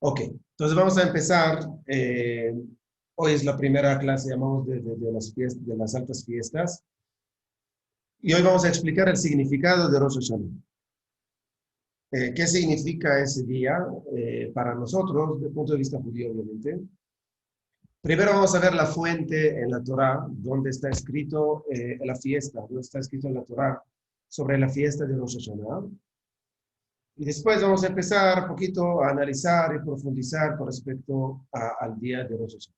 Ok, entonces vamos a empezar. Hoy es la primera clase, llamamos de las altas fiestas. Y hoy vamos a explicar el significado de Rosh Hashanah. ¿Qué significa ese día para nosotros, desde el punto de vista judío, obviamente? Primero vamos a ver la fuente en la Torá, donde está escrito la fiesta, donde está escrito en la Torá sobre la fiesta de Rosh Hashanah. Y después vamos a empezar un poquito a analizar y profundizar con respecto al día de Rosh Hashanah.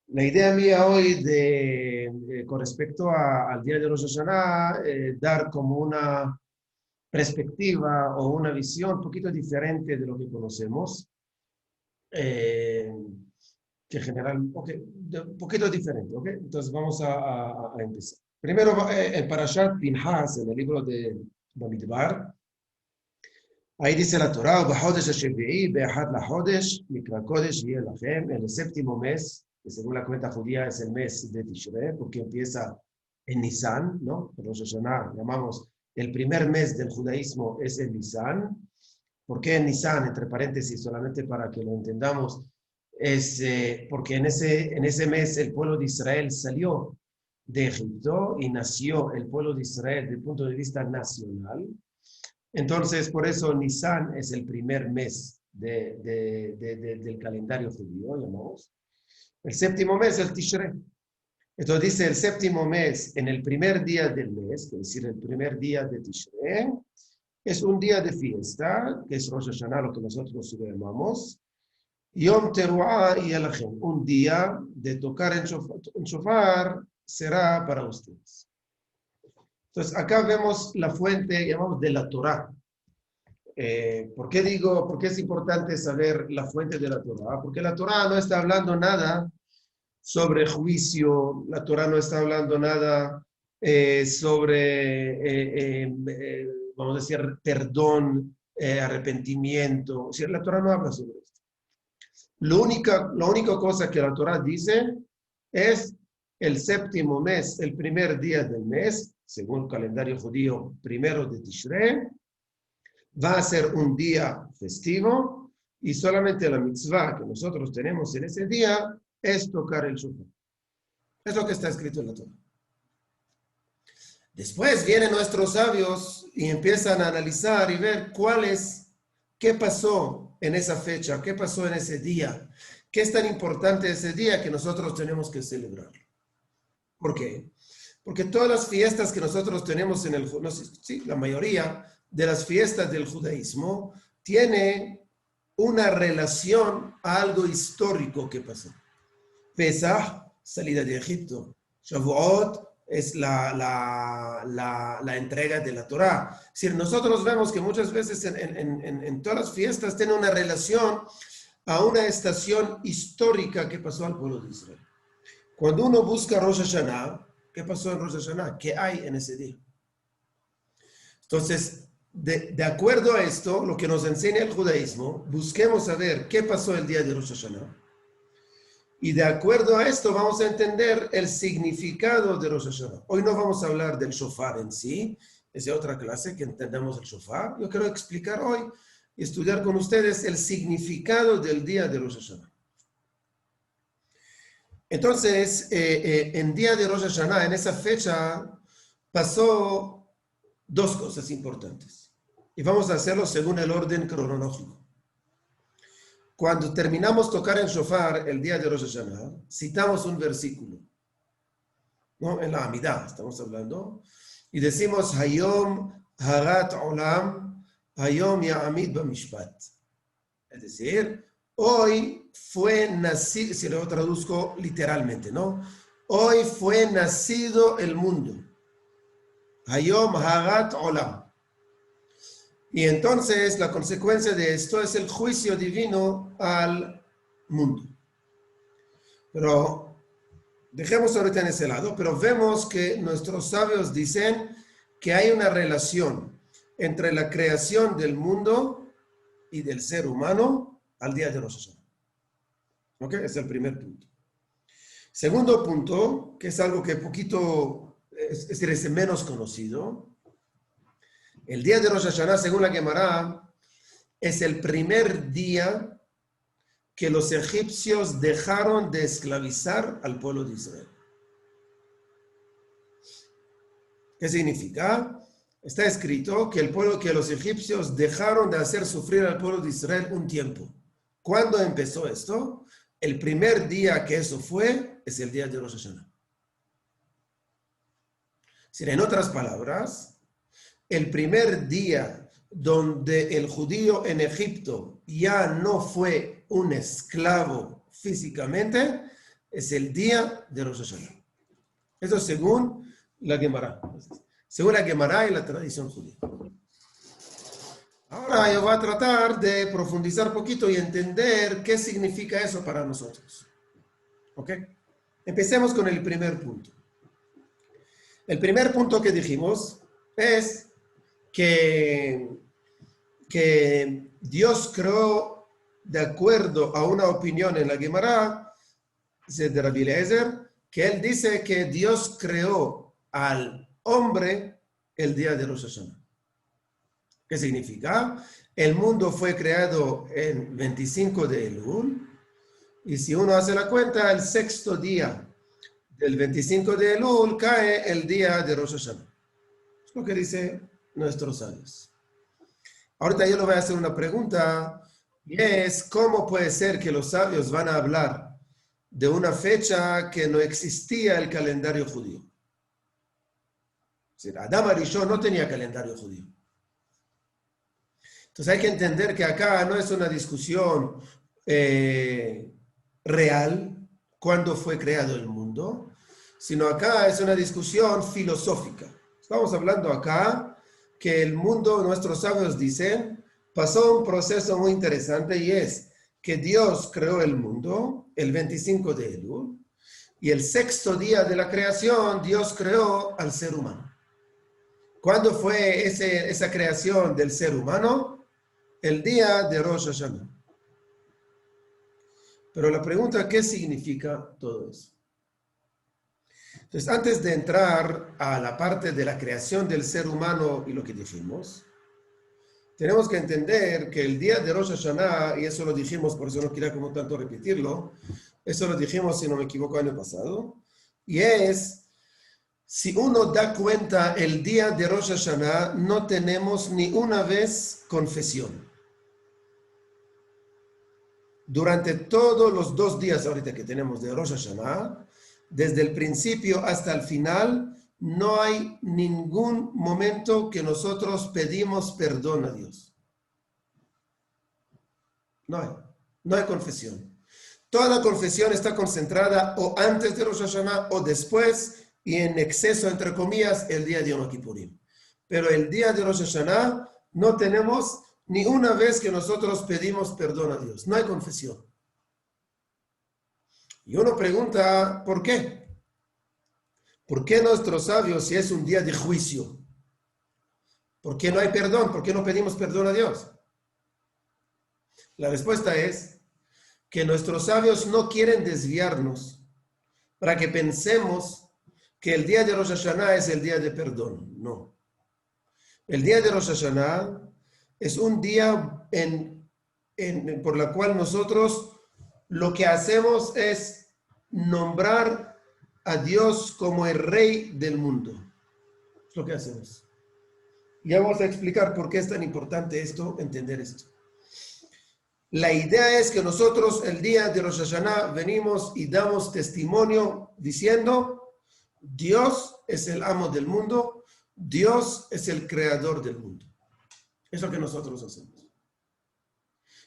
La idea mía hoy con respecto al día de Rosh Hashanah, dar como una perspectiva o una visión un poquito diferente de lo que conocemos, que en general, un poquito diferente, ¿ok? Entonces vamos a empezar. Primero, en Parashat Pinhas, en el libro de Bamidbar, ahí dice la Torah, "B'chodesh ha-shevi'i, be'achad la-chodesh, mikra kodesh yeh lachem", en el séptimo mes, que según la cuenta judía es el mes de Tishrei, porque empieza en Nisan, ¿no? Rosh Hashanah, llamamos el primer mes del judaísmo es el Nisan. ¿Por qué en Nisan? Entre paréntesis, solamente para que lo entendamos, es porque en ese mes el pueblo de Israel salió de Egipto y nació el pueblo de Israel desde el punto de vista nacional. Entonces, por eso Nisan es el primer mes del calendario judío, llamamos. El séptimo mes es Tishrei. Entonces dice el séptimo mes, en el primer día del mes, es decir, el primer día de Tishrei, es un día de fiesta, que es Rosh Hashanah, lo que nosotros llamamos. Yom Teruah y Elachem, un día de tocar en shofar será para ustedes. Entonces, acá vemos la fuente, llamamos de la Torá. ¿Por qué es importante saber la fuente de la Torá? Porque la Torá no está hablando nada sobre juicio, la Torá no está hablando nada sobre, vamos a decir, perdón, arrepentimiento. O sea, la Torá no habla sobre esto. La única cosa que la Torá dice es el séptimo mes, el primer día del mes, según el calendario judío, primero de Tishrei, va a ser un día festivo y solamente la mitzvah que nosotros tenemos en ese día es tocar el shofar. Es lo que está escrito en la Torá. Después vienen nuestros sabios y empiezan a analizar y ver qué pasó en esa fecha, qué pasó en ese día, qué es tan importante ese día que nosotros tenemos que celebrar. ¿Por qué? Porque todas las fiestas que nosotros tenemos la mayoría de las fiestas del judaísmo tiene una relación a algo histórico que pasó. Pesach, salida de Egipto. Shavuot es la entrega de la Torá. Es decir, nosotros vemos que muchas veces en todas las fiestas tiene una relación a una estación histórica que pasó al pueblo de Israel. Cuando uno busca Rosh Hashanah, ¿qué pasó en Rosh Hashanah? ¿Qué hay en ese día? Entonces, de acuerdo a esto, lo que nos enseña el judaísmo, busquemos saber qué pasó el día de Rosh Hashanah. Y de acuerdo a esto vamos a entender el significado de Rosh Hashanah. Hoy no vamos a hablar del shofar en sí, es de otra clase que entendamos el shofar. Yo quiero explicar hoy y estudiar con ustedes el significado del día de Rosh Hashanah. Entonces, en día de Rosh Hashanah, en esa fecha, pasó dos cosas importantes. Y vamos a hacerlo según el orden cronológico. Cuando terminamos tocar el shofar el día de Rosh Hashanah, citamos un versículo, ¿no? En la Amidah estamos hablando, y decimos, Hayom harat olam, Hayom ya'amid b'mishpat. Es decir, hoy fue nacido, si lo traduzco literalmente, ¿no? Hoy fue nacido el mundo. Hayom harat olam. Y entonces la consecuencia de esto es el juicio divino al mundo. Pero dejemos ahorita en ese lado, pero vemos que nuestros sabios dicen que hay una relación entre la creación del mundo y del ser humano al día de Rosh Hashanah. ¿Ok? Es el primer punto. Segundo punto, que es algo que es menos conocido. El día de Rosh Hashanah, según la Gemara, es el primer día que los egipcios dejaron de esclavizar al pueblo de Israel. ¿Qué significa? Está escrito que los egipcios dejaron de hacer sufrir al pueblo de Israel un tiempo. ¿Cuándo empezó esto? El primer día que eso fue es el día de Rosh Hashanah. En otras palabras, el primer día donde el judío en Egipto ya no fue un esclavo físicamente es el día de Rosh Hashanah. Eso según la Gemara. Según la Gemara y la tradición judía. Ahora yo voy a tratar de profundizar un poquito y entender qué significa eso para nosotros. ¿Ok? Empecemos con el primer punto. El primer punto que dijimos es que Dios creó, de acuerdo a una opinión en la Gemara de Rabbi Eliezer, que él dice que Dios creó al hombre el día de Rosh Hashanah. ¿Qué significa? El mundo fue creado el 25 de Elul, y si uno hace la cuenta, el sexto día del 25 de Elul cae el día de Rosh Hashanah. Es lo que dicen nuestros sabios. Ahorita yo le voy a hacer una pregunta, y es, ¿cómo puede ser que los sabios van a hablar de una fecha que no existía el calendario judío? Es decir, Adam Arishon no tenía calendario judío. Entonces hay que entender que acá no es una discusión real, cuándo fue creado el mundo, sino acá es una discusión filosófica. Estamos hablando acá que el mundo, nuestros sabios dicen, pasó un proceso muy interesante y es que Dios creó el mundo el 25 de Elul y el sexto día de la creación Dios creó al ser humano. ¿Cuándo fue esa creación del ser humano? El día de Rosh Hashanah. Pero la pregunta, ¿qué significa todo eso? Entonces, antes de entrar a la parte de la creación del ser humano y lo que dijimos, tenemos que entender que el día de Rosh Hashanah, y eso lo dijimos, por eso no quería como tanto repetirlo, eso lo dijimos, si no me equivoco, el año pasado, y es, si uno da cuenta, el día de Rosh Hashanah no tenemos ni una vez confesión. Durante todos los 2 días ahorita que tenemos de Rosh Hashanah, desde el principio hasta el final, no hay ningún momento que nosotros pedimos perdón a Dios. No hay confesión. Toda la confesión está concentrada o antes de Rosh Hashanah o después y en exceso, entre comillas, el día de Yom Kippurim. Pero el día de Rosh Hashanah no tenemos ni una vez que nosotros pedimos perdón a Dios. No hay confesión. Y uno pregunta, ¿por qué? ¿Por qué nuestros sabios, si es un día de juicio, por qué no hay perdón? ¿Por qué no pedimos perdón a Dios? La respuesta es que nuestros sabios no quieren desviarnos para que pensemos que el día de Rosh Hashanah es el día de perdón. No. El día de Rosh Hashanah es un día por la cual nosotros lo que hacemos es nombrar a Dios como el rey del mundo. Es lo que hacemos. Ya vamos a explicar por qué es tan importante entender esto. La idea es que nosotros el día de Rosh Hashanah venimos y damos testimonio diciendo, Dios es el amo del mundo, Dios es el creador del mundo. Es lo que nosotros hacemos.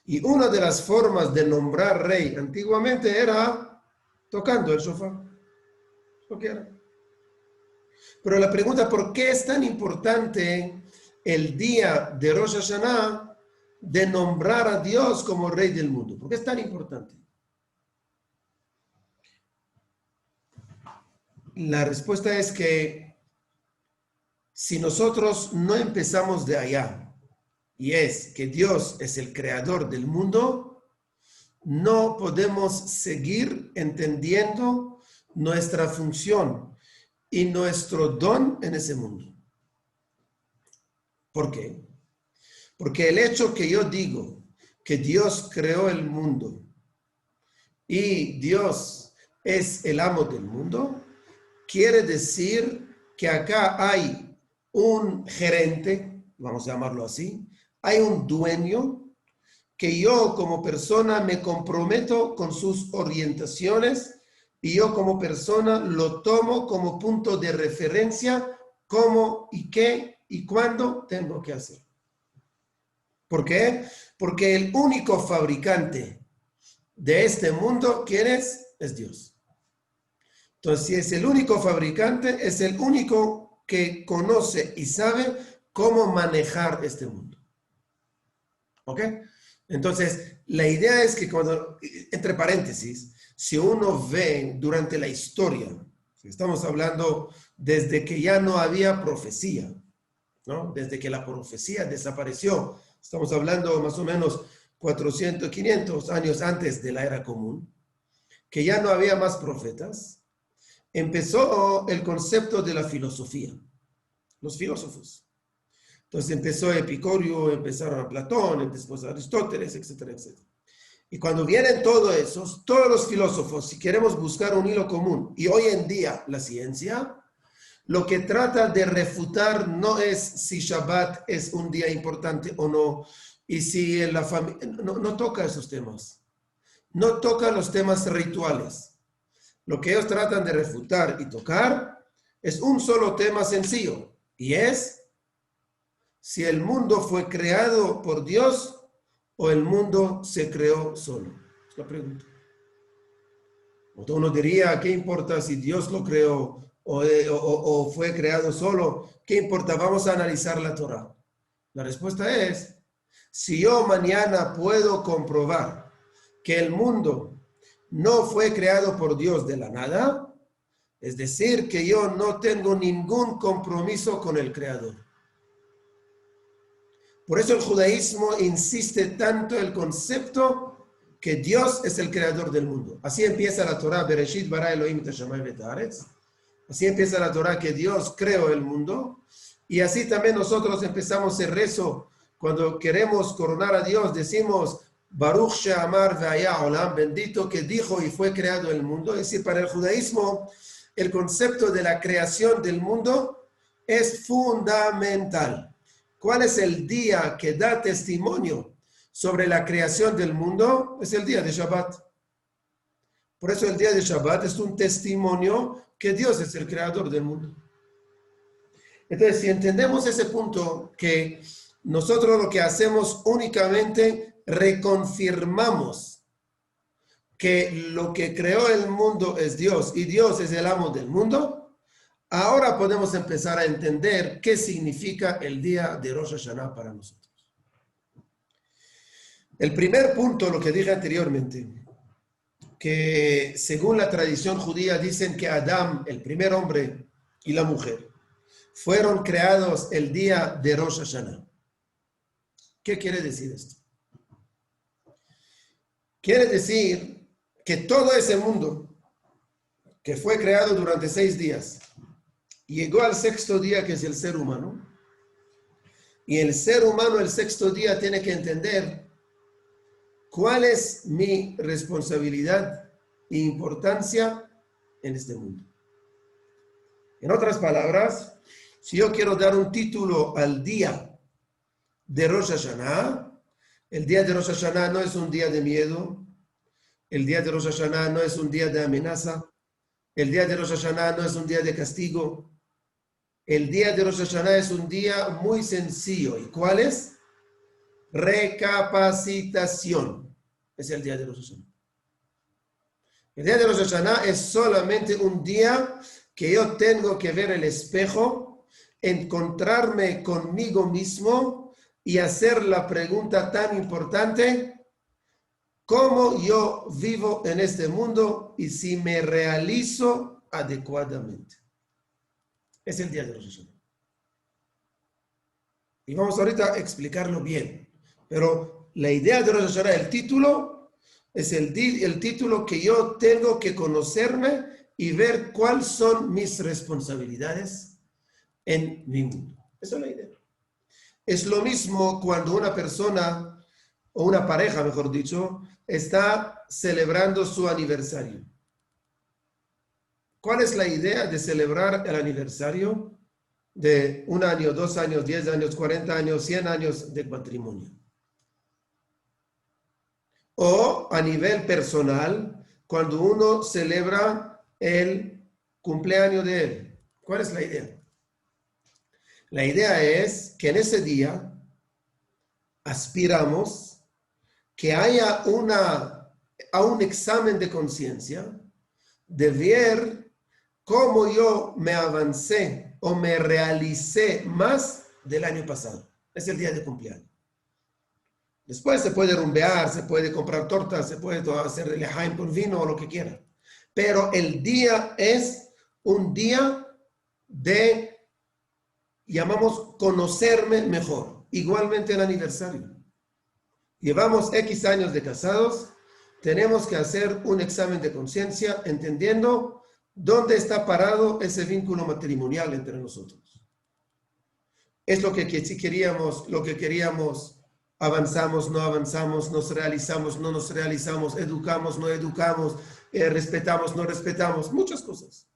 Y una de las formas de nombrar rey antiguamente era tocando el shofar. Lo que era. Pero la pregunta, ¿por qué es tan importante el día de Rosh Hashanah de nombrar a Dios como rey del mundo? ¿Por qué es tan importante? La respuesta es que si nosotros no empezamos de allá, y es que Dios es el creador del mundo, no podemos seguir entendiendo nuestra función y nuestro don en ese mundo. ¿Por qué? Porque el hecho que yo digo que Dios creó el mundo y Dios es el amo del mundo, quiere decir que acá hay un gerente, vamos a llamarlo así, hay un dueño que yo como persona me comprometo con sus orientaciones y yo como persona lo tomo como punto de referencia cómo y qué y cuándo tengo que hacer. ¿Por qué? Porque el único fabricante de este mundo, ¿quién es? Es Dios. Entonces, si es el único fabricante, es el único que conoce y sabe cómo manejar este mundo. ¿Ok? Entonces, la idea es que cuando, entre paréntesis, si uno ve durante la historia, estamos hablando desde que ya no había profecía, ¿no? Desde que la profecía desapareció, estamos hablando más o menos 400, 500 años antes de la era común, que ya no había más profetas, empezó el concepto de la filosofía, los filósofos. Entonces empezó Epicurio, empezaron a Platón, después a Aristóteles, etcétera, etcétera. Y cuando vienen todos esos, todos los filósofos, si queremos buscar un hilo común, y hoy en día la ciencia, lo que trata de refutar no es si Shabbat es un día importante o no, y si la familia, no toca esos temas, no toca los temas rituales. Lo que ellos tratan de refutar y tocar es un solo tema sencillo, y es si el mundo fue creado por Dios o el mundo se creó solo. Es la pregunta. Uno diría, ¿qué importa si Dios lo creó o fue creado solo? ¿Qué importa? Vamos a analizar la Torah. La respuesta es, si yo mañana puedo comprobar que el mundo no fue creado por Dios de la nada, es decir, que yo no tengo ningún compromiso con el Creador. Por eso el judaísmo insiste tanto en el concepto que Dios es el creador del mundo. Así empieza la Torah, Bereshit bara Elohim et hashamayim ve'et haaretz. Así empieza la Torah, que Dios creó el mundo. Y así también nosotros empezamos el rezo. Cuando queremos coronar a Dios, decimos, Baruch she'amar ve'haya olam, bendito que dijo y fue creado el mundo. Es decir, para el judaísmo, el concepto de la creación del mundo es fundamental. ¿Cuál es el día que da testimonio sobre la creación del mundo? Es el día de Shabbat. Por eso el día de Shabbat es un testimonio que Dios es el creador del mundo. Entonces, si entendemos ese punto, que nosotros lo que hacemos únicamente reconfirmamos que lo que creó el mundo es Dios y Dios es el amo del mundo, ahora podemos empezar a entender qué significa el día de Rosh Hashanah para nosotros. El primer punto, lo que dije anteriormente, que según la tradición judía dicen que Adán, el primer hombre, y la mujer, fueron creados el día de Rosh Hashanah. ¿Qué quiere decir esto? Quiere decir que todo ese mundo que fue creado durante 6 días, llegó al sexto día, que es el ser humano, y el ser humano el sexto día tiene que entender cuál es mi responsabilidad e importancia en este mundo. En otras palabras, si yo quiero dar un título al día de Rosh Hashanah, el día de Rosh Hashanah no es un día de miedo, el día de Rosh Hashanah no es un día de amenaza, el día de Rosh Hashanah no es un día de castigo. El día de Rosh Hashanah es un día muy sencillo. ¿Y cuál es? Recapacitación. Es el día de Rosh Hashanah. El día de Rosh Hashanah es solamente un día que yo tengo que ver el espejo, encontrarme conmigo mismo y hacer la pregunta tan importante: ¿cómo yo vivo en este mundo y si me realizo adecuadamente? Es el día de Rosh Hashanah. Y vamos ahorita a explicarlo bien. Pero la idea de Rosh Hashanah, el título, es el título que yo tengo que conocerme y ver cuáles son mis responsabilidades en mi mundo. Esa es la idea. Es lo mismo cuando una persona, o una pareja, mejor dicho, está celebrando su aniversario. ¿Cuál es la idea de celebrar el aniversario de 1 año, 2 años, 10 años, 40 años, 100 años de matrimonio? O a nivel personal, cuando uno celebra el cumpleaños de él. ¿Cuál es la idea? La idea es que en ese día aspiramos que haya a un examen de conciencia de ver cómo yo me avancé o me realicé más del año pasado. Es el día de cumpleaños. Después se puede rumbear, se puede comprar tortas, se puede hacer lejaim con vino o lo que quiera. Pero el día es un día de, llamamos, conocerme mejor. Igualmente el aniversario. Llevamos X años de casados, tenemos que hacer un examen de conciencia entendiendo dónde está parado ese vínculo matrimonial entre nosotros. Es lo que si queríamos, lo que queríamos. Avanzamos, no avanzamos, nos realizamos, no nos realizamos, educamos, no educamos, respetamos, no respetamos, muchas cosas.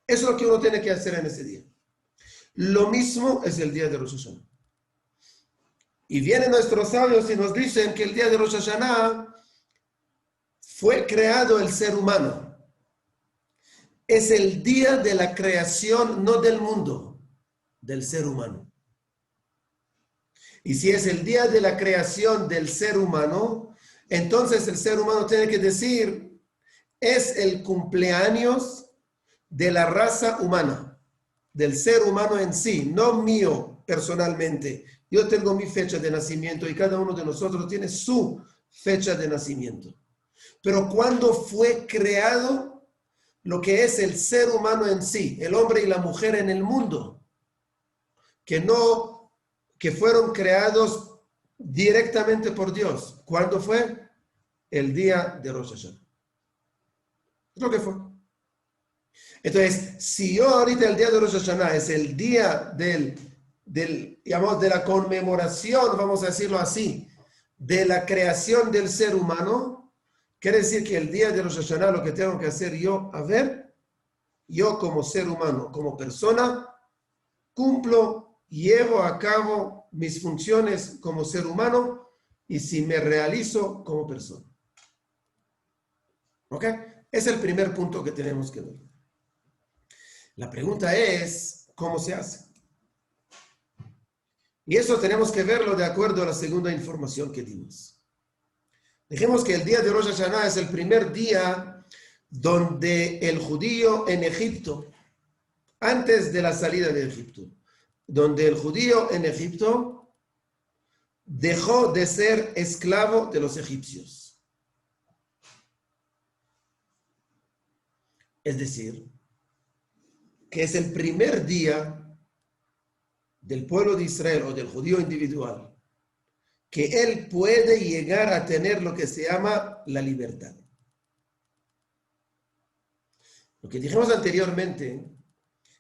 Eso es lo que uno tiene que hacer en ese día. Lo mismo es el día de Rosh Hashanah. Y vienen nuestros sabios y nos dicen que el día de Rosh Hashanah fue creado el ser humano. Es el día de la creación, no del mundo, del ser humano. Y si es el día de la creación del ser humano, entonces el ser humano tiene que decir, es el cumpleaños de la raza humana, del ser humano en sí, no mío personalmente. Yo tengo mi fecha de nacimiento y cada uno de nosotros tiene su fecha de nacimiento. Pero cuando fue creado lo que es el ser humano en sí, el hombre y la mujer en el mundo, que fueron creados directamente por Dios. ¿Cuándo fue? El día de Rosh Hashanah. Es lo que fue. Entonces, si yo ahorita el día de Rosh Hashanah es el día digamos, de la conmemoración, vamos a decirlo así, de la creación del ser humano, quiere decir que el día de Rosh Hashanah lo que tengo que hacer yo, yo como ser humano, como persona, llevo a cabo mis funciones como ser humano y si me realizo como persona. ¿Ok? Es el primer punto que tenemos que ver. La pregunta es, ¿cómo se hace? Y eso tenemos que verlo de acuerdo a la segunda información que dimos. Dijimos que el día de Rosh Hashanah es el primer día donde el judío en Egipto, antes de la salida de Egipto, donde el judío en Egipto dejó de ser esclavo de los egipcios. Es decir, que es el primer día del pueblo de Israel o del judío individual que él puede llegar a tener lo que se llama la libertad. Lo que dijimos anteriormente,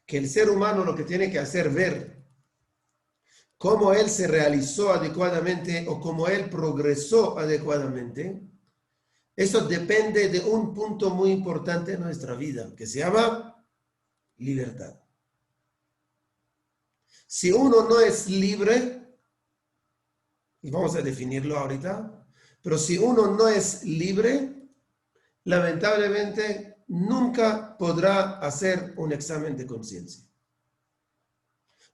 que el ser humano lo que tiene que hacer ver cómo él se realizó adecuadamente o cómo él progresó adecuadamente, eso depende de un punto muy importante en nuestra vida, que se llama libertad. Si uno no es libre, y vamos a definirlo ahorita, pero si uno no es libre, lamentablemente nunca podrá hacer un examen de conciencia.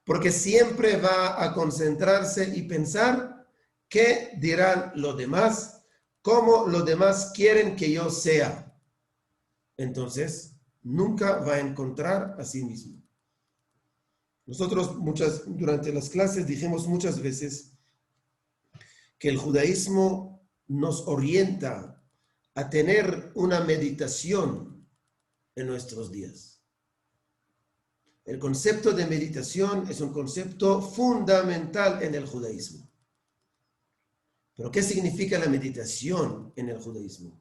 Porque siempre va a concentrarse y pensar qué dirán los demás, cómo los demás quieren que yo sea. Entonces, nunca va a encontrar a sí mismo. Nosotros durante las clases dijimos muchas veces que el judaísmo nos orienta a tener una meditación en nuestros días. El concepto de meditación es un concepto fundamental en el judaísmo. ¿Pero qué significa la meditación en el judaísmo?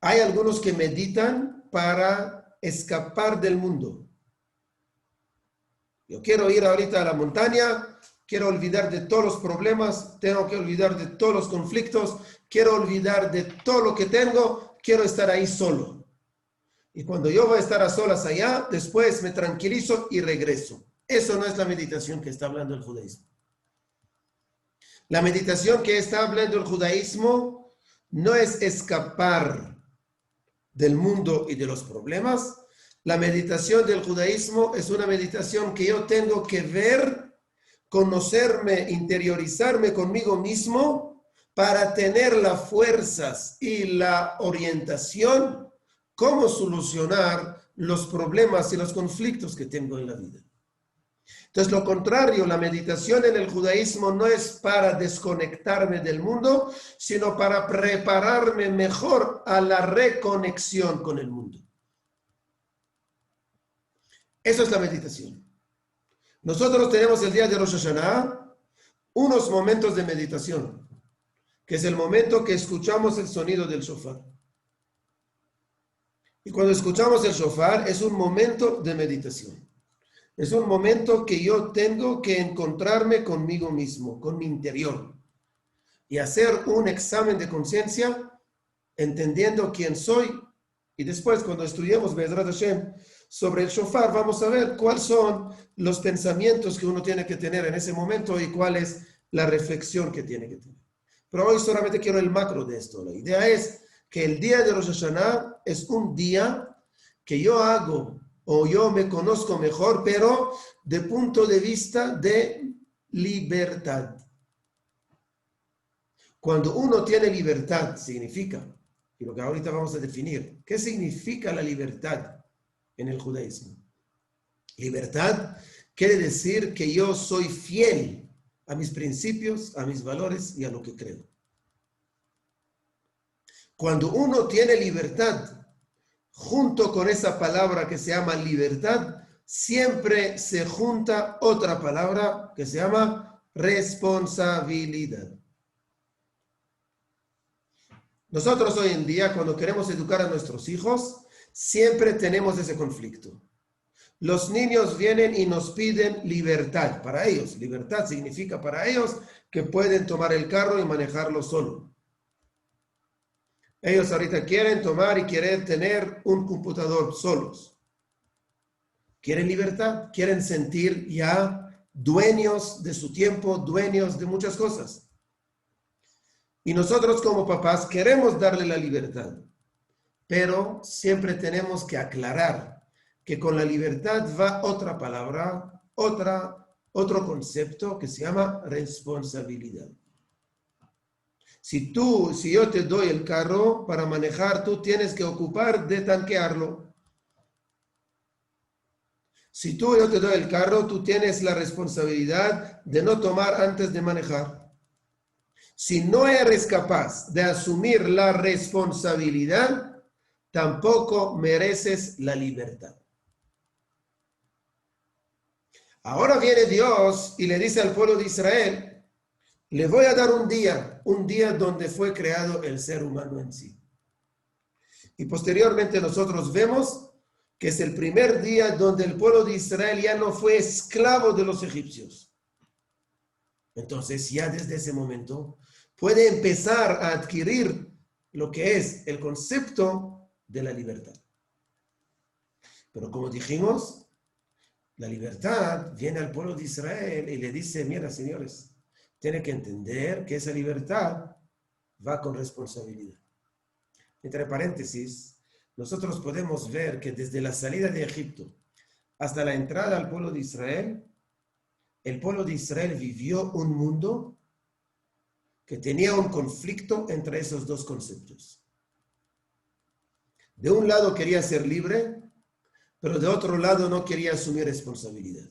Hay algunos que meditan para escapar del mundo. Yo quiero ir ahorita a la montaña, quiero olvidar de todos los problemas, tengo que olvidar de todos los conflictos, quiero olvidar de todo lo que tengo, quiero estar ahí solo. Y cuando yo voy a estar a solas allá, después me tranquilizo y regreso. Eso no es la meditación que está hablando el judaísmo. La meditación que está hablando el judaísmo no es escapar del mundo y de los problemas. La meditación del judaísmo es una meditación que yo tengo que ver, conocerme, interiorizarme conmigo mismo para tener las fuerzas y la orientación cómo solucionar los problemas y los conflictos que tengo en la vida. Entonces, lo contrario, la meditación en el judaísmo no es para desconectarme del mundo, sino para prepararme mejor a la reconexión con el mundo. Eso es la meditación. Nosotros tenemos el día de Rosh Hashanah unos momentos de meditación, que es el momento que escuchamos el sonido del shofar. Y cuando escuchamos el shofar es un momento de meditación. Es un momento que yo tengo que encontrarme conmigo mismo, con mi interior, y hacer un examen de conciencia, entendiendo quién soy. Y después, cuando estudiemos Be'ezrat Hashem sobre el shofar, vamos a ver cuáles son los pensamientos que uno tiene que tener en ese momento y cuál es la reflexión que tiene que tener. Pero hoy solamente quiero el macro de esto. La idea es que el día de Rosh Hashanah es un día que yo hago o yo me conozco mejor, pero de punto de vista de libertad. Cuando uno tiene libertad, significa, y lo que ahorita vamos a definir, ¿qué significa la libertad en el judaísmo? Libertad quiere decir que yo soy fiel a mis principios, a mis valores y a lo que creo. Cuando uno tiene libertad, junto con esa palabra que se llama libertad, siempre se junta otra palabra que se llama responsabilidad. Nosotros hoy en día, cuando queremos educar a nuestros hijos, siempre tenemos ese conflicto. Los niños vienen y nos piden libertad para ellos. Libertad significa para ellos que pueden tomar el carro y manejarlo solo. Ellos ahorita quieren tomar y quieren tener un computador solos. Quieren libertad, quieren sentir ya dueños de su tiempo, dueños de muchas cosas. Y nosotros como papás queremos darle la libertad, pero siempre tenemos que aclarar que con la libertad va otra palabra, otro concepto que se llama responsabilidad. Si yo te doy el carro para manejar, tú tienes que ocupar de tanquearlo. Si yo te doy el carro, tú tienes la responsabilidad de no tomar antes de manejar. Si no eres capaz de asumir la responsabilidad, tampoco mereces la libertad. Ahora viene Dios y le dice al pueblo de Israel, le voy a dar un día donde fue creado el ser humano en sí. Y posteriormente nosotros vemos que es el primer día donde el pueblo de Israel ya no fue esclavo de los egipcios. Entonces ya desde ese momento puede empezar a adquirir lo que es el concepto de la libertad. Pero como dijimos, la libertad viene al pueblo de Israel y le dice, mira señores, tiene que entender que esa libertad va con responsabilidad. Entre paréntesis, nosotros podemos ver que desde la salida de Egipto hasta la entrada al pueblo de Israel, el pueblo de Israel vivió un mundo que tenía un conflicto entre esos dos conceptos. De un lado quería ser libre, pero de otro lado no quería asumir responsabilidad.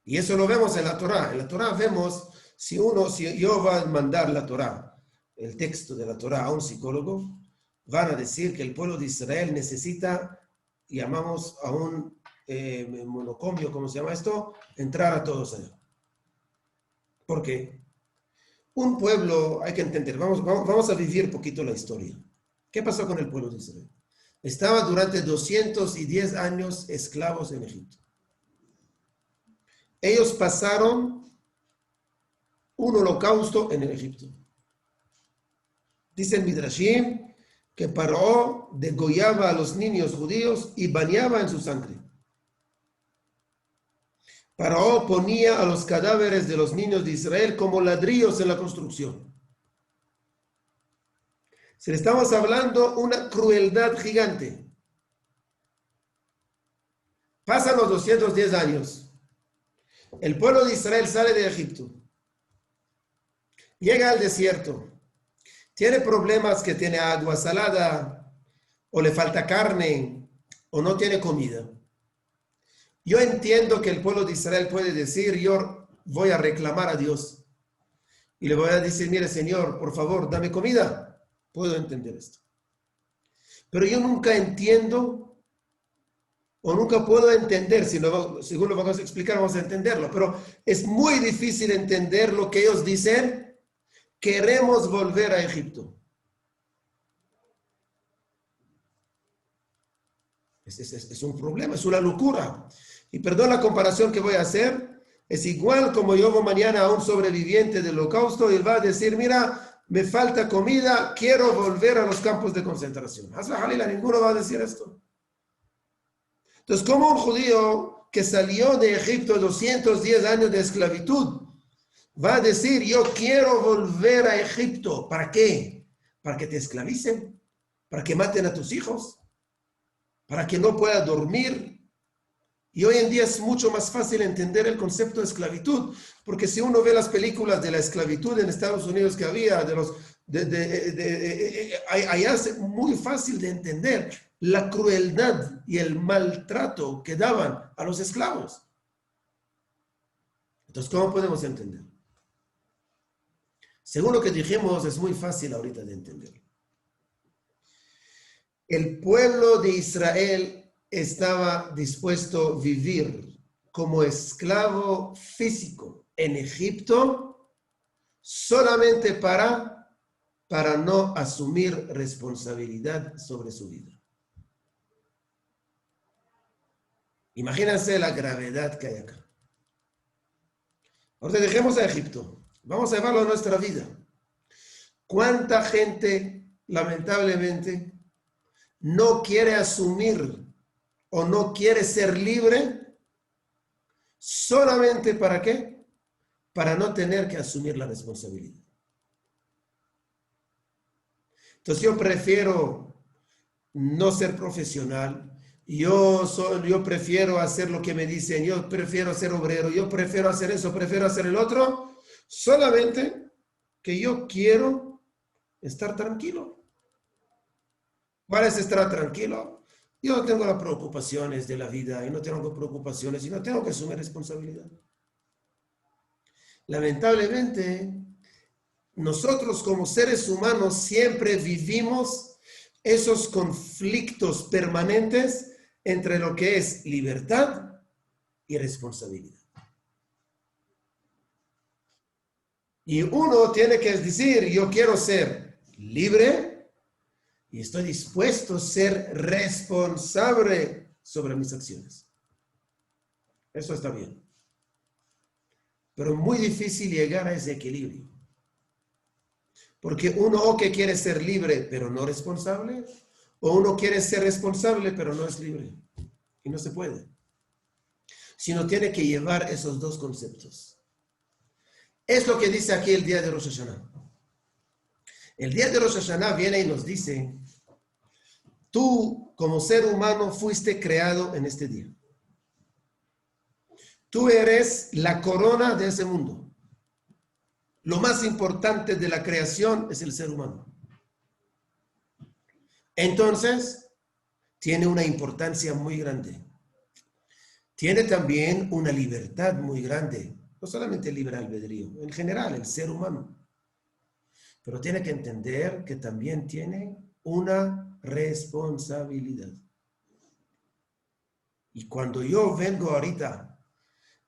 Y eso lo vemos en la Torá. En la Torá vemos, si yo voy a mandar la Torá, el texto de la Torá a un psicólogo, van a decir que el pueblo de Israel necesita, llamamos a un monocomio, ¿cómo se llama esto? Entrar a todos allá. ¿Por qué? Un pueblo, hay que entender, vamos a vivir un poquito la historia. ¿Qué pasó con el pueblo de Israel? Estaba durante 210 años esclavos en Egipto. ellos pasaron un holocausto en el Egipto. Dice el Midrashim que Paró degollaba a los niños judíos y bañaba en su sangre. Paró ponía a los cadáveres de los niños de Israel como ladrillos en la construcción. Se le estamos hablando una crueldad gigante. Pasan los 210 años. El pueblo de Israel sale de Egipto. Llega al desierto. Tiene problemas, que tiene agua salada, o le falta carne, o no tiene comida. Yo entiendo que el pueblo de Israel puede decir, yo voy a reclamar a Dios. Y le voy a decir, mire Señor, por favor, dame comida. Puedo entender esto. Pero yo nunca entiendo, o nunca puedo entender, según lo vamos a explicar, vamos a entenderlo. Pero es muy difícil entender lo que ellos dicen, queremos volver a Egipto. Es un problema, es una locura. Y perdón la comparación que voy a hacer, es igual como yo voy mañana a un sobreviviente del holocausto y él va a decir, mira, me falta comida, quiero volver a los campos de concentración. Hazla Jalila, ninguno va a decir esto. Entonces, como un judío que salió de Egipto 210 años de esclavitud, va a decir, yo quiero volver a Egipto. ¿Para qué? Para que te esclavicen, para que maten a tus hijos, para que no pueda dormir. Y hoy en día es mucho más fácil entender el concepto de esclavitud, porque si uno ve las películas de la esclavitud en Estados Unidos que había, allá es muy fácil de entender la crueldad y el maltrato que daban a los esclavos. Entonces, ¿cómo podemos entender? Según lo que dijimos, es muy fácil ahorita de entender. El pueblo de Israel estaba dispuesto a vivir como esclavo físico en Egipto solamente para no asumir responsabilidad sobre su vida. Imagínense la gravedad que hay acá. Ahora dejemos a Egipto. Vamos a llevarlo a nuestra vida. ¿Cuánta gente, lamentablemente, no quiere asumir o no quiere ser libre solamente para qué? Para no tener que asumir la responsabilidad. Entonces yo prefiero no ser profesional, yo prefiero hacer lo que me dicen, yo prefiero ser obrero, yo prefiero hacer eso, prefiero hacer el otro, solamente que yo quiero estar tranquilo. ¿Cuál es estar tranquilo? Yo no tengo las preocupaciones de la vida y no tengo preocupaciones y no tengo que asumir responsabilidad. Lamentablemente, nosotros como seres humanos siempre vivimos esos conflictos permanentes entre lo que es libertad y responsabilidad. Y uno tiene que decir, yo quiero ser libre y estoy dispuesto a ser responsable sobre mis acciones. Eso está bien. Pero es muy difícil llegar a ese equilibrio. Porque uno o que quiere ser libre pero no responsable, o uno quiere ser responsable pero no es libre. Y no se puede. Sino tiene que llevar esos dos conceptos. Es lo que dice aquí el día de Rosh Hashanah. El día de Rosh Hashanah viene y nos dice, tú como ser humano fuiste creado en este día. Tú eres la corona de ese mundo. Lo más importante de la creación es el ser humano. Entonces, tiene una importancia muy grande. Tiene también una libertad muy grande. No solamente el libre albedrío, en general, el ser humano. Pero tiene que entender que también tiene una responsabilidad. Y cuando yo vengo ahorita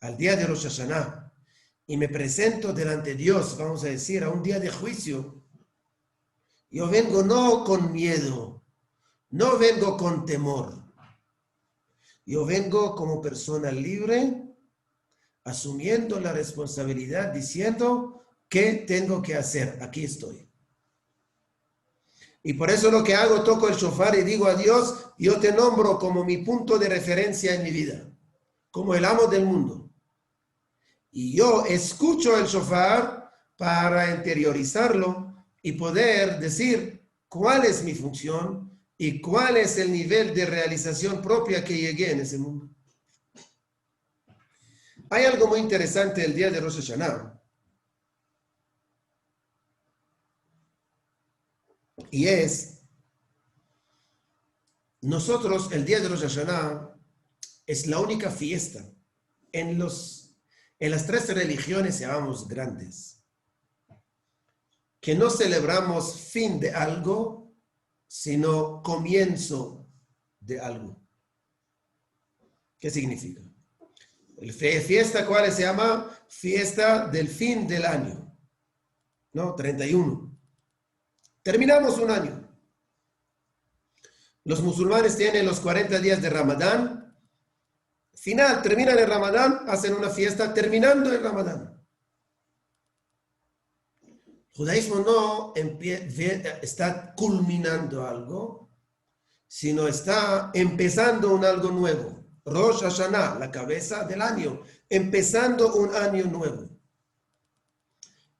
al día de Rosh Hashanah y me presento delante de Dios, vamos a decir, a un día de juicio, yo vengo no con miedo, no vengo con temor. Yo vengo como persona libre asumiendo la responsabilidad, diciendo, ¿qué tengo que hacer? Aquí estoy. Y por eso lo que hago, toco el shofar y digo a Dios, yo te nombro como mi punto de referencia en mi vida, como el amo del mundo. Y yo escucho el shofar para interiorizarlo y poder decir cuál es mi función y cuál es el nivel de realización propia que llegué en ese mundo. Hay algo muy interesante el día de Rosh Hashanah. Y es, nosotros el día de Rosh Hashanah es la única fiesta en las tres religiones, llamamos grandes, que no celebramos fin de algo, sino comienzo de algo. ¿Qué significa? Fiesta, ¿cuál se llama? Fiesta del fin del año, ¿no? 31. Terminamos un año. Los musulmanes tienen los 40 días de Ramadán. Final, terminan el Ramadán, hacen una fiesta terminando el Ramadán. El judaísmo no está culminando algo, sino está empezando un algo nuevo. Rosh Hashanah, la cabeza del año, empezando un año nuevo.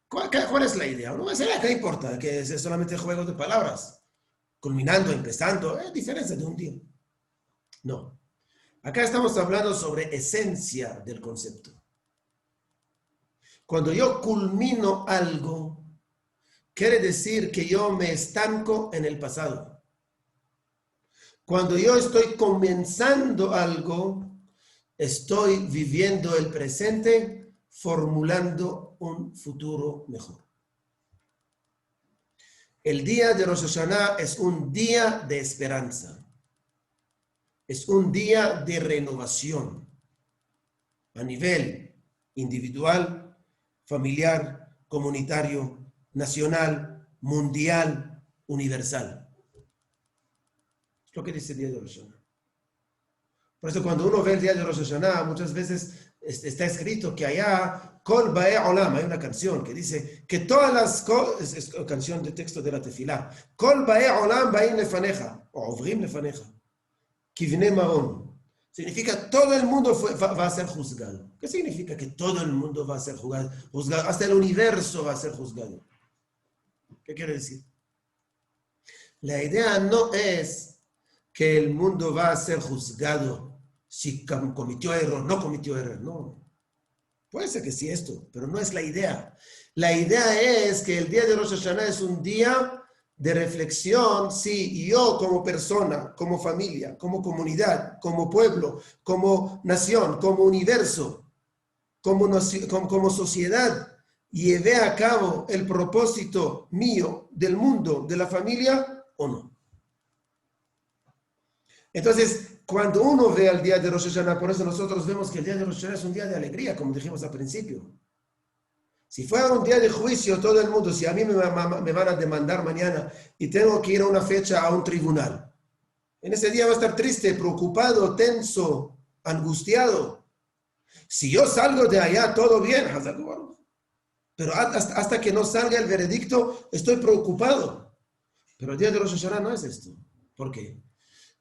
¿Cuál es la idea? No sé, ¿qué importa? Que es solamente juego de palabras. Culminando, empezando, es diferencia de un día. No. Acá estamos hablando sobre esencia del concepto. Cuando yo culmino algo, quiere decir que yo me estanco en el pasado. Cuando yo estoy comenzando algo, estoy viviendo el presente, formulando un futuro mejor. El día de Rosh Hashanah es un día de esperanza. Es un día de renovación a nivel individual, familiar, comunitario, nacional, mundial, universal. Es lo que dice el día de Rosh Hashanah. Por eso cuando uno ve el día de Rosh Hashanah, muchas veces está escrito que allá, Kol Bae Olam, hay una canción que dice que todas las cosas, es canción de texto de la tefilá, Kol Bae Olam Baim Lefaneja, o Ovrim Lefaneja, Kivne Maon. Significa todo el mundo va a ser juzgado. ¿Qué significa que todo el mundo va a ser juzgado? Hasta el universo va a ser juzgado. ¿Qué quiere decir? La idea no es que el mundo va a ser juzgado si cometió error, no cometió error, no. Puede ser que sí esto, pero no es la idea. La idea es que el día de Rosh Hashanah es un día de reflexión, si yo como persona, como familia, como comunidad, como pueblo, como nación, como universo, como sociedad, llevé a cabo el propósito mío del mundo, de la familia o no. Entonces, cuando uno ve el día de Rosh Hashanah, por eso nosotros vemos que el día de Rosh Hashanah es un día de alegría, como dijimos al principio. Si fuera un día de juicio, todo el mundo, si a mí me van a demandar mañana y tengo que ir a una fecha a un tribunal, en ese día va a estar triste, preocupado, tenso, angustiado. Si yo salgo de allá, todo bien, pero hasta que no salga el veredicto, estoy preocupado. Pero el día de Rosh Hashanah no es esto. ¿Por qué?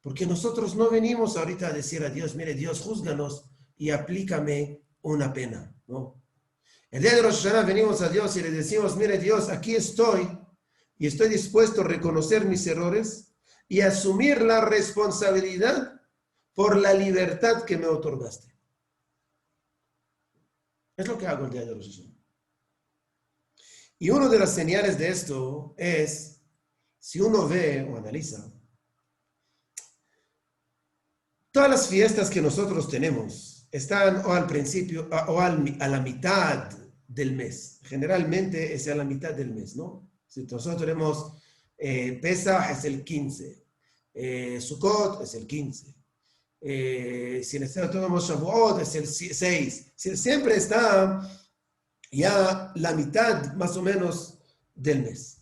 Porque nosotros no venimos ahorita a decir a Dios, mire, Dios, júzganos y aplícame una pena, ¿no? El día de Rosh Hashanah venimos a Dios y le decimos, mire, Dios, aquí estoy y estoy dispuesto a reconocer mis errores y asumir la responsabilidad por la libertad que me otorgaste. Es lo que hago el día de Rosh Hashanah. Y una de las señales de esto es, si uno ve o analiza, todas las fiestas que nosotros tenemos están o al principio o a la mitad del mes. Generalmente es a la mitad del mes, ¿no? Si nosotros tenemos Pesach es el 15, Sukkot es el 15, si nosotros tenemos Shavuot es el 6. Siempre está ya la mitad más o menos del mes.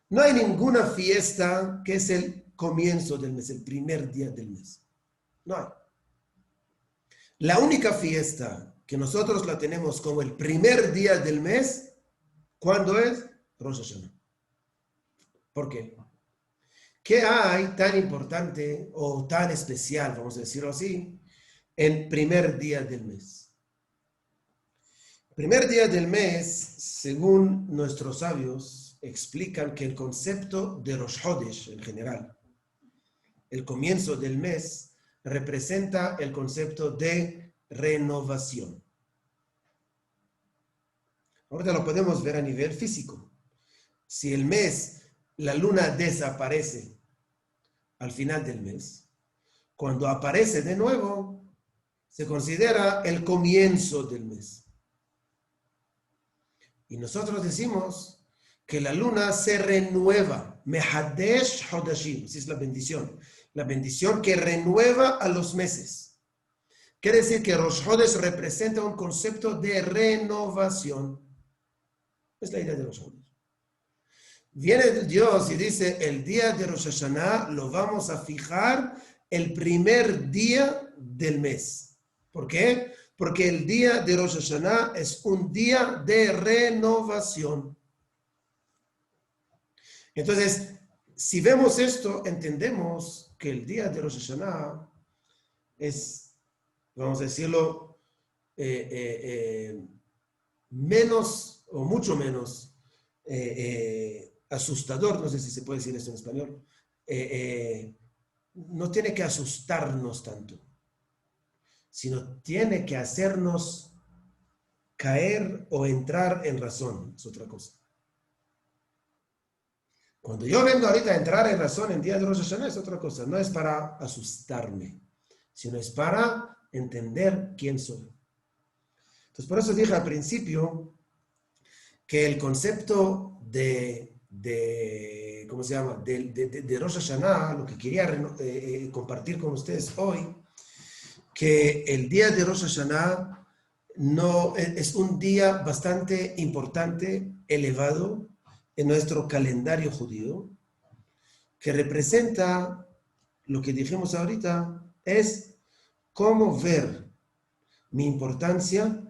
No hay ninguna fiesta que es el comienzo del mes, el primer día del mes. No hay. La única fiesta que nosotros la tenemos como el primer día del mes, ¿cuándo es? Rosh Hashanah. ¿Por qué? ¿Qué hay tan importante o tan especial, vamos a decirlo así, en primer día del mes? Primer día del mes, según nuestros sabios, explican que el concepto de Rosh Hodesh en general, el comienzo del mes, representa el concepto de renovación. Ahorita lo podemos ver a nivel físico. Si el mes, la luna desaparece al final del mes, cuando aparece de nuevo, se considera el comienzo del mes. Y nosotros decimos que la luna se renueva. Mehadesh Hodashim, esa es la bendición. La bendición que renueva a los meses. Quiere decir que Rosh Hodesh representa un concepto de renovación. Es la idea de Rosh Hodesh. Viene Dios y dice, el día de Rosh Hashanah lo vamos a fijar el primer día del mes. ¿Por qué? Porque el día de Rosh Hashanah es un día de renovación. Entonces, si vemos esto, entendemos que el día de Rosh Hashanah es, vamos a decirlo, menos o mucho menos asustador, no sé si se puede decir esto en español, no tiene que asustarnos tanto, sino tiene que hacernos caer o entrar en razón, es otra cosa. Cuando yo vengo ahorita a entrar en razón en día de Rosh Hashanah es otra cosa, no es para asustarme, sino es para entender quién soy. Entonces, por eso dije al principio que el concepto ¿cómo se llama? De Rosh Hashanah, lo que quería compartir con ustedes hoy, que el día de Rosh Hashanah es un día bastante importante, elevado en nuestro calendario judío, que representa lo que dijimos ahorita, es cómo ver mi importancia,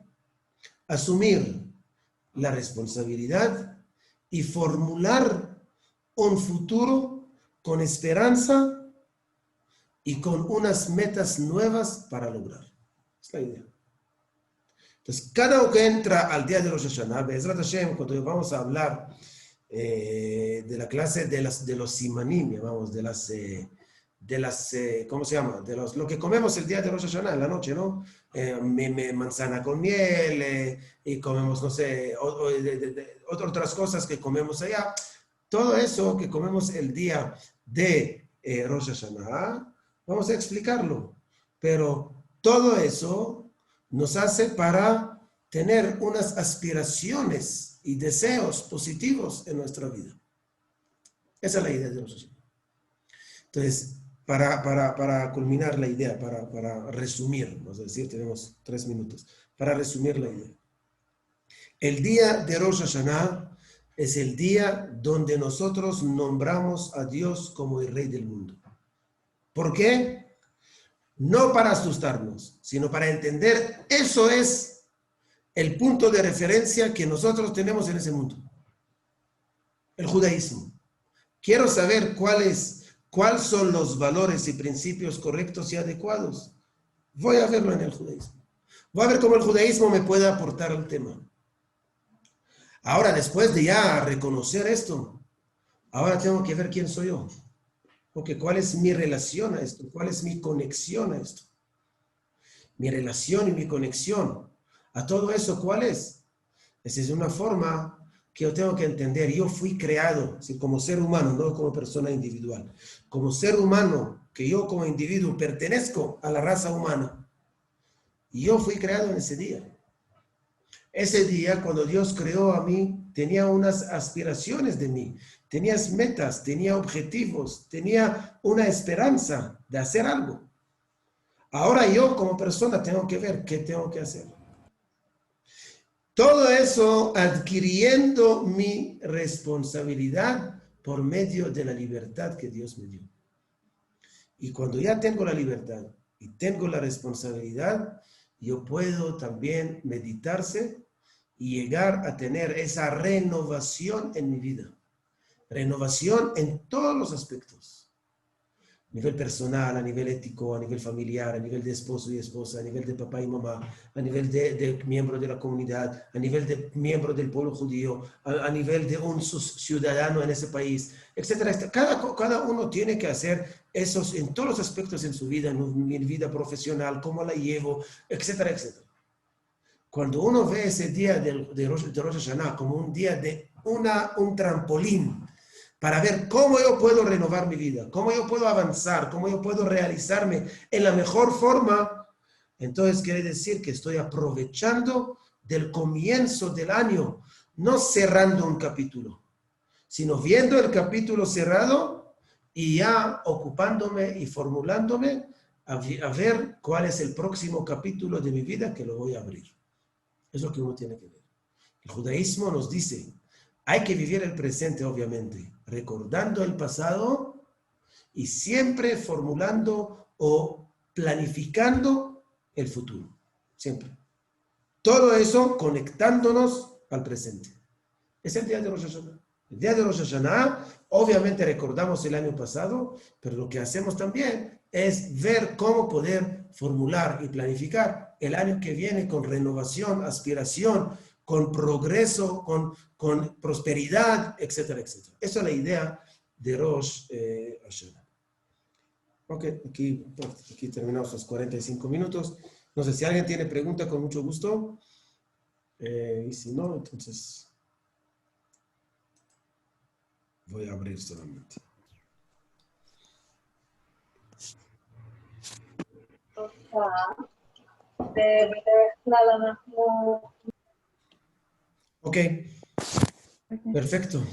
asumir la responsabilidad y formular un futuro con esperanza y con unas metas nuevas para lograr. Es la idea. Entonces, cada uno que entra al día de Rosh Hashanah, Be'ezrat Hashem, cuando vamos a hablar de la clase de los simanim, llamamos, ¿cómo se llama? Lo que comemos el día de Rosh Hashanah, en la noche, ¿no? Manzana con miel, y comemos, no sé, otras cosas que comemos allá. Todo eso que comemos el día de Rosh Hashanah, vamos a explicarlo. Pero todo eso nos hace para tener unas aspiraciones y deseos positivos en nuestra vida. Esa es la idea de Rosh Hashanah. Entonces, para culminar la idea, para resumir, vamos a decir, tenemos 3 minutos, para resumir la idea. El día de Rosh Hashanah es el día donde nosotros nombramos a Dios como el Rey del mundo. ¿Por qué? No para asustarnos, sino para entender, eso es el punto de referencia que nosotros tenemos en ese mundo. El judaísmo. Quiero saber cuáles son los valores y principios correctos y adecuados. Voy a verlo en el judaísmo. Voy a ver cómo el judaísmo me puede aportar al tema. Ahora, después de ya reconocer esto, ahora tengo que ver quién soy yo. Porque cuál es mi relación a esto, cuál es mi conexión a esto. Mi relación y mi conexión a todo eso, ¿cuál es? Esa es una forma que yo tengo que entender. Yo fui creado como ser humano, no como persona individual. Como ser humano, que yo como individuo pertenezco a la raza humana. Y yo fui creado en ese día. Ese día, cuando Dios creó a mí, tenía unas aspiraciones de mí. Tenía metas, tenía objetivos, tenía una esperanza de hacer algo. Ahora yo como persona tengo que ver qué tengo que hacer. Todo eso adquiriendo mi responsabilidad por medio de la libertad que Dios me dio. Y cuando ya tengo la libertad y tengo la responsabilidad, yo puedo también meditarse y llegar a tener esa renovación en mi vida. Renovación en todos los aspectos. A nivel personal, a nivel ético, a nivel familiar, a nivel de esposo y esposa, a nivel de papá y mamá, a nivel de miembro de la comunidad, a nivel de miembro del pueblo judío, a nivel de un ciudadano en ese país, etcétera, etcétera. Cada uno tiene que hacer esos en todos los aspectos en su vida, en mi vida profesional, cómo la llevo, etcétera, etcétera. Cuando uno ve ese día de Rosh Hashanah como un día de un trampolín, para ver cómo yo puedo renovar mi vida, cómo yo puedo avanzar, cómo yo puedo realizarme en la mejor forma, entonces quiere decir que estoy aprovechando del comienzo del año, no cerrando un capítulo, sino viendo el capítulo cerrado y ya ocupándome y formulándome a ver cuál es el próximo capítulo de mi vida que lo voy a abrir. Es lo que uno tiene que ver. El judaísmo nos dice, hay que vivir el presente, obviamente, recordando el pasado y siempre formulando o planificando el futuro. Siempre. Todo eso conectándonos al presente. Es el día de Rosh Hashanah. El día de Rosh Hashanah, obviamente recordamos el año pasado, pero lo que hacemos también es ver cómo poder formular y planificar el año que viene con renovación, aspiración, con progreso, con prosperidad, etcétera, etcétera. Esa es la idea de Rosh Hashanah. Ok, aquí terminamos los 45 minutos. No sé si alguien tiene pregunta, con mucho gusto. Y si no, entonces voy a abrir solamente. Ok, perfecto.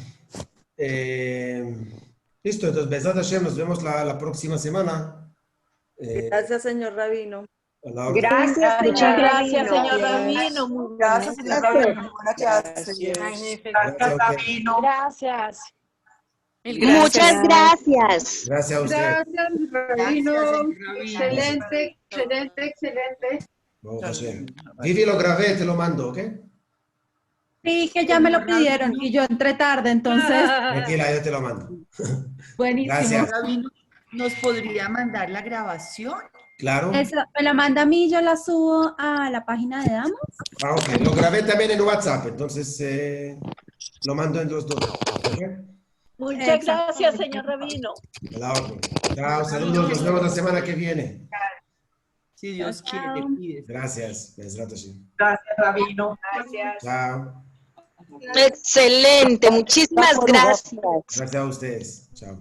Listo, entonces, Besat Hashem, nos vemos la próxima semana. Gracias, señor Rabino. A la orden. Gracias, Muchas señor gracias, Rabino. señor Rabino. Muy buena Gracias, señor clase. Rabino. Buena clase. Gracias. Gracias Gracias, a usted. Rabino. Gracias. Muchas gracias. Gracias a usted. Gracias, Rabino. Excelente, excelente, excelente. Baruch Hashem. Vivi, lo grabé, te lo mando, ¿ok? Sí, que ya me lo pidieron y yo entré tarde, entonces, Tranquila, yo te lo mando. buenísimo. Gracias. Rabino, ¿nos podría mandar la grabación? Claro. Eso, me la manda a mí y yo la subo a la página de Damos. Ah, ok. Lo grabé también en WhatsApp, entonces lo mando en los dos. ¿Ok? Muchas Exacto. gracias, señor Rabino. A la orden. Chao, saludos. Nos vemos la semana que viene. Si Dios quiere, Chao. cuídese. Gracias. Besat Hashem. Gracias, Rabino. Chao. Excelente, muchísimas gracias. Gracias a ustedes. Chao.